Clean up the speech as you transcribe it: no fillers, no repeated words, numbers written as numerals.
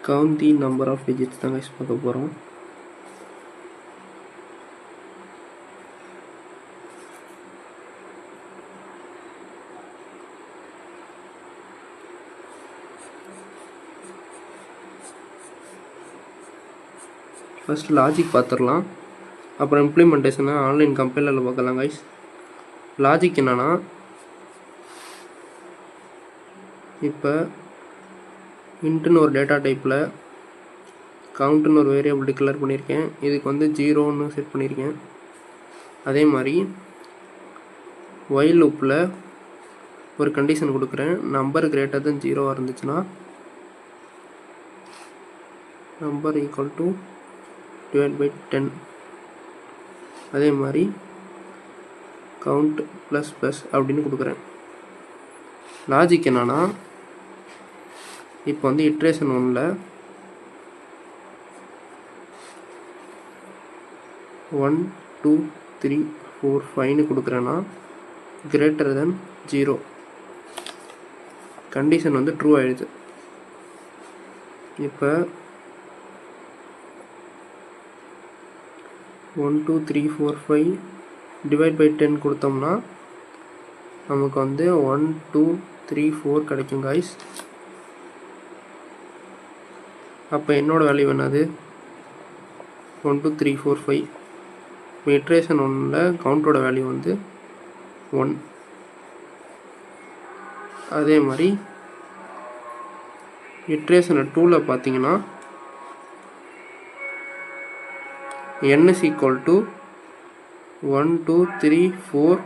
count the number of digits தான் guys பார்க்க போகிறோம். ஃபர்ஸ்ட் லாஜிக் பார்த்துடலாம், அப்புறம் இம்ப்ளிமெண்டேஷனை ஆன்லைன் கம்பைலரில் பார்க்கலாம் கைஸ். லாஜிக் என்னன்னா, இப்போ இன்ட்டுன்னு ஒரு டேட்டா டைப்பில் கவுண்ட்டுன்னு ஒரு வேரியபிள் டிக்ளேர் பண்ணியிருக்கேன். இதுக்கு வந்து 0ன்னு செட் பண்ணியிருக்கேன். அதே மாதிரி ஒயில் லூப்பில் ஒரு கண்டிஷன் கொடுக்குறேன். நம்பர் கிரேட்டர் தென் 0 இருந்துச்சுன்னா number equal to divide by 10. அதே மாதிரி கவுண்ட் ப்ளஸ் ப்ளஸ் அப்படின்னு கொடுக்குறேன். லாஜிக் என்னன்னா, இப்போ வந்து இட்ரேஷன் 1ல் 1 2 3 4 5ன்னு கொடுக்குறேன்னா கிரேட்டர் தென் 0 கண்டிஷன் வந்து ட்ரூ ஆயிடுது. இப்போ 1 2 3 4 5 டிவைட் பை 10 கொடுத்தோம்னா நமக்கு வந்து 1 2 3 4 கிடைக்கும் காய்ஸ். அப்போ என்னோட வேல்யூ என்னது 1 2 3 4 5. இப்போ இட்ரேஷன் 1ல் கவுண்டோட வேல்யூ வந்து 1. அதே மாதிரி இட்ரேஷன் 2ல் பார்த்தீங்கன்னா n is equal to 1 2 3 4